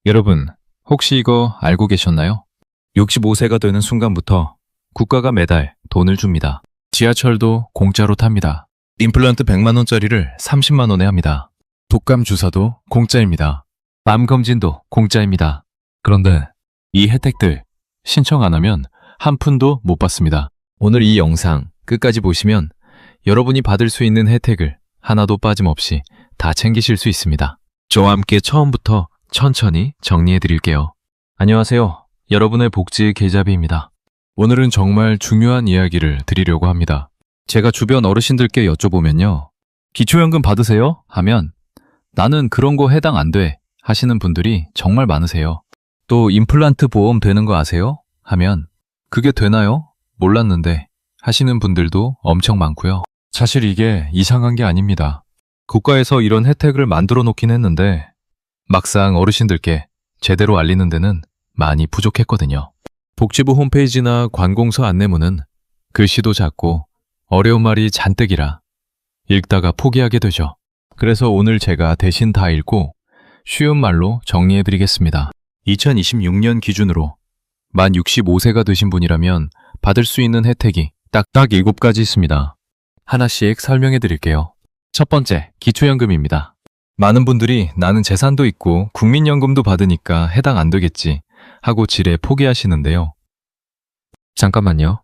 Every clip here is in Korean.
여러분, 혹시 이거 알고 계셨나요? 65세가 되는 순간부터 국가가 매달 돈을 줍니다. 지하철도 공짜로 탑니다. 임플란트 100만 원짜리를 30만 원에 합니다. 독감 주사도 공짜입니다. 암 검진도 공짜입니다. 그런데 이 혜택들 신청 안 하면 한 푼도 못 받습니다. 오늘 이 영상 끝까지 보시면 여러분이 받을 수 있는 혜택을 하나도 빠짐없이 다 챙기실 수 있습니다. 저와 함께 처음부터 천천히 정리해 드릴게요. 안녕하세요. 여러분의 복지 계좌비입니다. 오늘은 정말 중요한 이야기를 드리려고 합니다. 제가 주변 어르신들께 여쭤보면요. 기초연금 받으세요? 하면 나는 그런 거 해당 안 돼 하시는 분들이 정말 많으세요. 또 임플란트 보험 되는 거 아세요? 하면 그게 되나요? 몰랐는데 하시는 분들도 엄청 많고요. 사실 이게 이상한 게 아닙니다. 국가에서 이런 혜택을 만들어 놓긴 했는데 막상 어르신들께 제대로 알리는 데는 많이 부족했거든요. 복지부 홈페이지나 관공서 안내문은 글씨도 작고 어려운 말이 잔뜩이라 읽다가 포기하게 되죠. 그래서 오늘 제가 대신 다 읽고 쉬운 말로 정리해드리겠습니다. 2026년 기준으로 만 65세가 되신 분이라면 받을 수 있는 혜택이 딱 7가지 있습니다. 하나씩 설명해드릴게요. 첫 번째, 기초연금입니다. 많은 분들이 나는 재산도 있고 국민연금도 받으니까 해당 안 되겠지 하고 지레 포기하시는데요. 잠깐만요.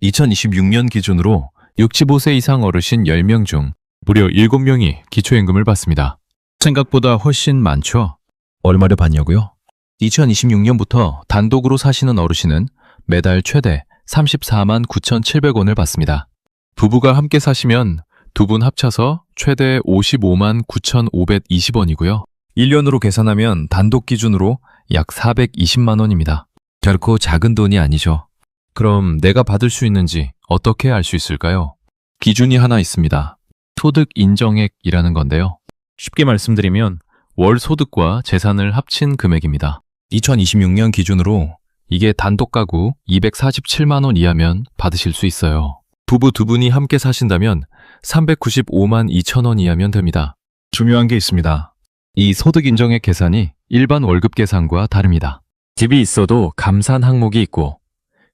2026년 기준으로 65세 이상 어르신 10명 중 무려 7명이 기초연금을 받습니다. 생각보다 훨씬 많죠? 얼마를 받냐고요? 2026년부터 단독으로 사시는 어르신은 매달 최대 34만 9,700원을 받습니다. 부부가 함께 사시면 두 분 합쳐서 최대 55만 9,520원이고요. 1년으로 계산하면 단독 기준으로 약 420만 원입니다. 결코 작은 돈이 아니죠. 그럼 내가 받을 수 있는지 어떻게 알 수 있을까요? 기준이 하나 있습니다. 소득 인정액이라는 건데요. 쉽게 말씀드리면 월 소득과 재산을 합친 금액입니다. 2026년 기준으로 이게 단독 가구 247만 원 이하면 받으실 수 있어요. 부부 두 분이 함께 사신다면 395만 2천 원 이하면 됩니다. 중요한 게 있습니다. 이 소득 인정액 계산이 일반 월급 계산과 다릅니다. 집이 있어도 감산 항목이 있고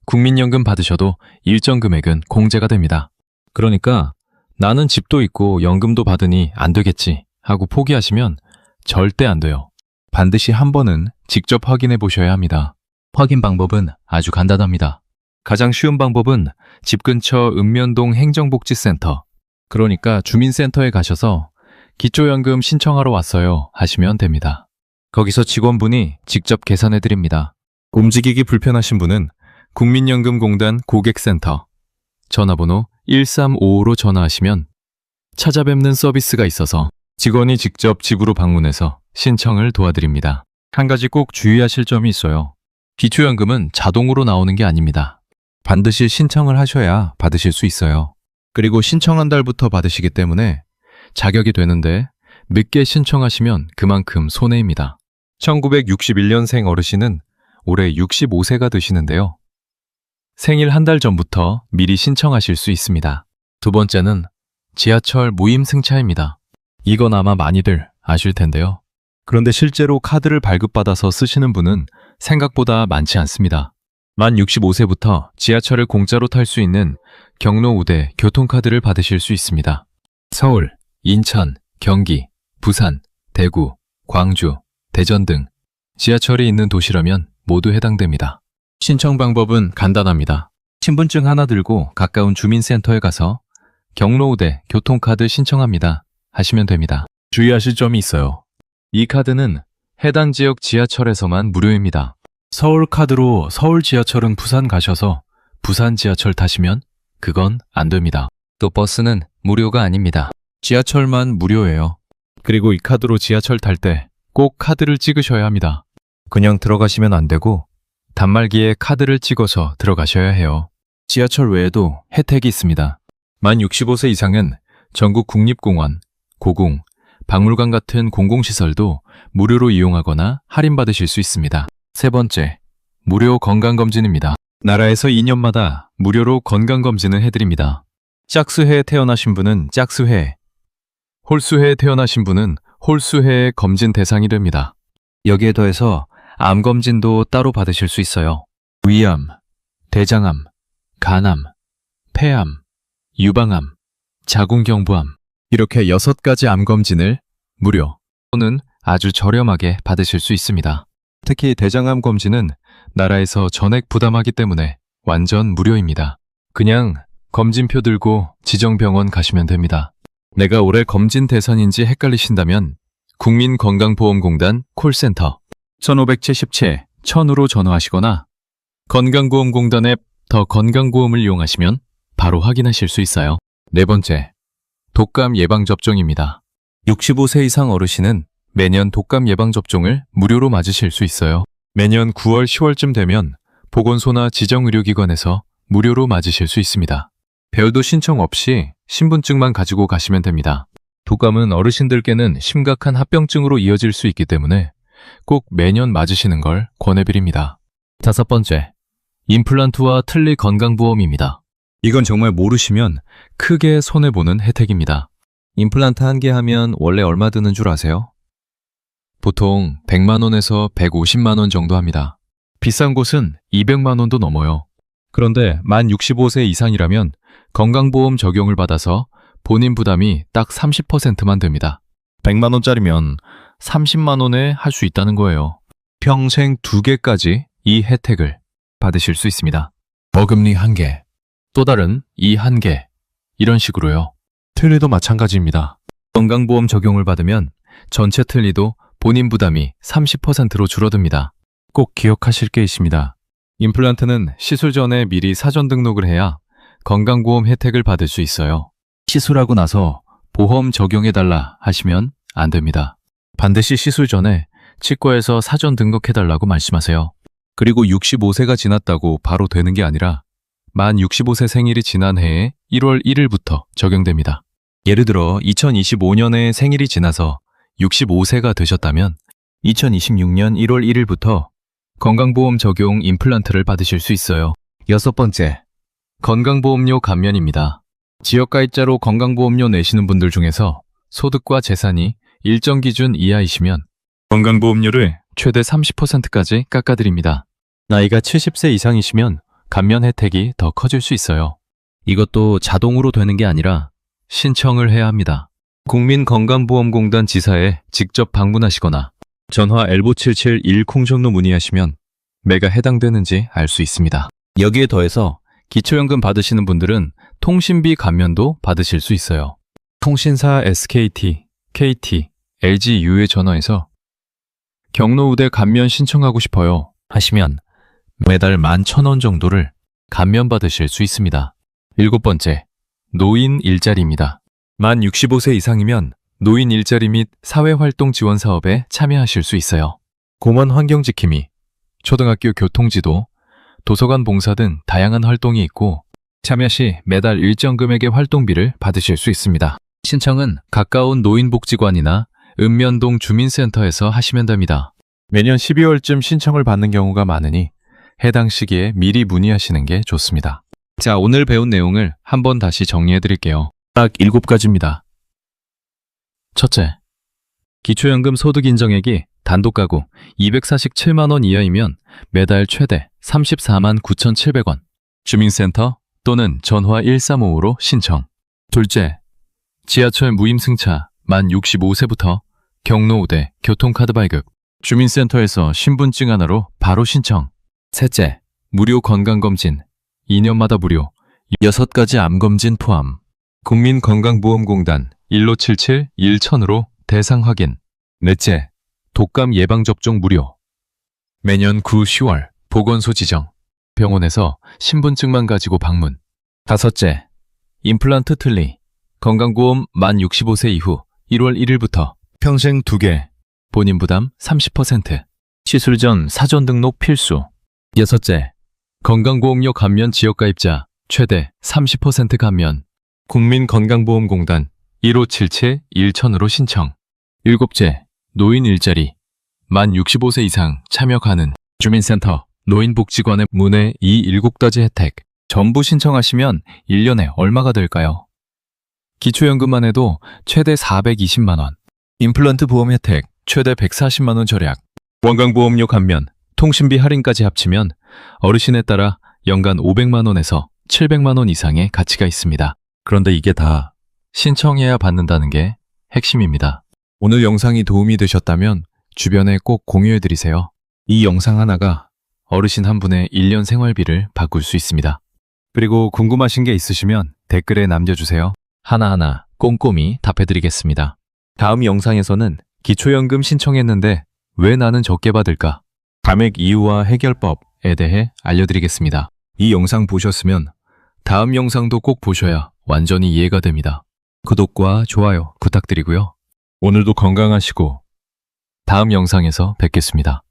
국민연금 받으셔도 일정 금액은 공제가 됩니다. 그러니까 나는 집도 있고 연금도 받으니 안 되겠지 하고 포기하시면 절대 안 돼요. 반드시 한 번은 직접 확인해 보셔야 합니다. 확인 방법은 아주 간단합니다. 가장 쉬운 방법은 집 근처 읍면동 행정복지센터, 그러니까 주민센터에 가셔서 기초연금 신청하러 왔어요 하시면 됩니다. 거기서 직원분이 직접 계산해 드립니다. 움직이기 불편하신 분은 국민연금공단 고객센터 전화번호 1355로 전화하시면 찾아뵙는 서비스가 있어서 직원이 직접 집으로 방문해서 신청을 도와드립니다. 한 가지 꼭 주의하실 점이 있어요. 기초연금은 자동으로 나오는 게 아닙니다. 반드시 신청을 하셔야 받으실 수 있어요. 그리고 신청한 달부터 받으시기 때문에 자격이 되는데 늦게 신청하시면 그만큼 손해입니다. 1961년생 어르신은 올해 65세가 되시는데요. 생일 한 달 전부터 미리 신청하실 수 있습니다. 두 번째는 지하철 무임승차입니다. 이건 아마 많이들 아실 텐데요. 그런데 실제로 카드를 발급받아서 쓰시는 분은 생각보다 많지 않습니다. 만 65세부터 지하철을 공짜로 탈 수 있는 경로 우대 교통카드를 받으실 수 있습니다. 서울, 인천, 경기, 부산, 대구, 광주, 대전 등 지하철이 있는 도시라면 모두 해당됩니다. 신청 방법은 간단합니다. 신분증 하나 들고 가까운 주민센터에 가서 경로 우대 교통카드 신청합니다 하시면 됩니다. 주의하실 점이 있어요. 이 카드는 해당 지역 지하철에서만 무료입니다. 서울 카드로 서울 지하철은 부산 가셔서 부산 지하철 타시면 그건 안 됩니다. 또 버스는 무료가 아닙니다. 지하철만 무료예요. 그리고 이 카드로 지하철 탈 때 꼭 카드를 찍으셔야 합니다. 그냥 들어가시면 안 되고 단말기에 카드를 찍어서 들어가셔야 해요. 지하철 외에도 혜택이 있습니다. 만 65세 이상은 전국 국립공원, 고궁, 박물관 같은 공공시설도 무료로 이용하거나 할인받으실 수 있습니다. 세 번째, 무료 건강검진입니다. 나라에서 2년마다 무료로 건강검진을 해드립니다. 짝수해에 태어나신 분은 짝수해, 홀수해에 태어나신 분은 홀수해의 검진 대상이 됩니다. 여기에 더해서 암검진도 따로 받으실 수 있어요. 위암, 대장암, 간암, 폐암, 유방암, 자궁경부암 이렇게 6가지 암검진을 무료 또는 아주 저렴하게 받으실 수 있습니다. 특히 대장암 검진은 나라에서 전액 부담하기 때문에 완전 무료입니다. 그냥 검진표 들고 지정병원 가시면 됩니다. 내가 올해 검진 대상인지 헷갈리신다면 국민건강보험공단 콜센터 1577-1000으로 전화하시거나 건강보험공단 앱 더 건강보험을 이용하시면 바로 확인하실 수 있어요. 네 번째, 독감 예방접종입니다. 65세 이상 어르신은 매년 독감 예방접종을 무료로 맞으실 수 있어요. 매년 9월, 10월쯤 되면 보건소나 지정의료기관에서 무료로 맞으실 수 있습니다. 별도 신청 없이 신분증만 가지고 가시면 됩니다. 독감은 어르신들께는 심각한 합병증으로 이어질 수 있기 때문에 꼭 매년 맞으시는 걸 권해드립니다. 다섯 번째, 임플란트와 틀니 건강보험입니다. 이건 정말 모르시면 크게 손해보는 혜택입니다. 임플란트 한 개 하면 원래 얼마 드는 줄 아세요? 보통 100만 원에서 150만 원 정도 합니다. 비싼 곳은 200만 원도 넘어요. 그런데 만 65세 이상이라면 건강보험 적용을 받아서 본인 부담이 딱 30%만 됩니다. 100만 원짜리면 30만 원에 할 수 있다는 거예요. 평생 2개까지 이 혜택을 받으실 수 있습니다. 어금니 1개, 또 다른 이 1개, 이런 식으로요. 틀니도 마찬가지입니다. 건강보험 적용을 받으면 전체 틀니도 본인 부담이 30%로 줄어듭니다. 꼭 기억하실 게 있습니다. 임플란트는 시술 전에 미리 사전 등록을 해야 건강보험 혜택을 받을 수 있어요. 시술하고 나서 보험 적용해달라 하시면 안 됩니다. 반드시 시술 전에 치과에서 사전 등록해달라고 말씀하세요. 그리고 65세가 지났다고 바로 되는 게 아니라 만 65세 생일이 지난 해에 1월 1일부터 적용됩니다. 예를 들어 2025년에 생일이 지나서 65세가 되셨다면 2026년 1월 1일부터 건강보험 적용 임플란트를 받으실 수 있어요. 여섯 번째, 건강보험료 감면입니다. 지역가입자로 건강보험료 내시는 분들 중에서 소득과 재산이 일정 기준 이하이시면 건강보험료를 최대 30%까지 깎아드립니다. 나이가 70세 이상이시면 감면 혜택이 더 커질 수 있어요. 이것도 자동으로 되는 게 아니라 신청을 해야 합니다. 국민건강보험공단 지사에 직접 방문하시거나 전화 L9771 문의하시면 매가 해당되는지 알 수 있습니다. 여기에 더해서 기초연금 받으시는 분들은 통신비 감면도 받으실 수 있어요. 통신사 SKT, KT, LGU에 전화해서 경로우대 감면 신청하고 싶어요 하시면 매달 11,000원 정도를 감면받으실 수 있습니다. 일곱 번째, 노인 일자리입니다. 만 65세 이상이면 노인 일자리 및 사회활동 지원 사업에 참여하실 수 있어요. 공원 환경지킴이, 초등학교 교통지도, 도서관 봉사 등 다양한 활동이 있고 참여 시 매달 일정 금액의 활동비를 받으실 수 있습니다. 신청은 가까운 노인복지관이나 읍면동 주민센터에서 하시면 됩니다. 매년 12월쯤 신청을 받는 경우가 많으니 해당 시기에 미리 문의하시는 게 좋습니다. 자, 오늘 배운 내용을 한번 다시 정리해 드릴게요. 딱 7가지입니다. 첫째, 기초연금 소득 인정액이 단독가구 247만 원 이하이면 매달 최대 34만 9,700원, 주민센터 또는 전화 1355로 신청. 둘째, 지하철 무임승차 만 65세부터 경로우대 교통카드 발급, 주민센터에서 신분증 하나로 바로 신청. 셋째, 무료 건강검진, 2년마다 무료, 6가지 암검진 포함, 국민건강보험공단 1577-1000으로 대상 확인. 넷째, 독감 예방접종 무료, 매년 9, 10월 보건소 지정, 병원에서 신분증만 가지고 방문. 다섯째, 임플란트 틀니, 건강보험 만 65세 이후 1월 1일부터 평생 2개, 본인 부담 30%, 시술 전 사전 등록 필수. 여섯째, 건강보험료 감면 지역가입자 최대 30% 감면, 국민건강보험공단 1577-1000으로 신청. 일곱째, 노인 일자리, 만 65세 이상 참여 가능, 주민센터, 노인복지관의 문의 이 7가지 혜택 전부 신청하시면 1년에 얼마가 될까요? 기초연금만 해도 최대 420만 원, 임플란트 보험 혜택 최대 140만 원 절약, 건강보험료 감면, 통신비 할인까지 합치면 어르신에 따라 연간 500만 원에서 700만 원 이상의 가치가 있습니다. 그런데 이게 다 신청해야 받는다는 게 핵심입니다. 오늘 영상이 도움이 되셨다면 주변에 꼭 공유해드리세요. 이 영상 하나가 어르신 한 분의 1년 생활비를 바꿀 수 있습니다. 그리고 궁금하신 게 있으시면 댓글에 남겨주세요. 하나하나 꼼꼼히 답해드리겠습니다. 다음 영상에서는 기초연금 신청했는데 왜 나는 적게 받을까? 감액 이유와 해결법에 대해 알려드리겠습니다. 이 영상 보셨으면 다음 영상도 꼭 보셔야 완전히 이해가 됩니다. 구독과 좋아요 부탁드리고요. 오늘도 건강하시고 다음 영상에서 뵙겠습니다.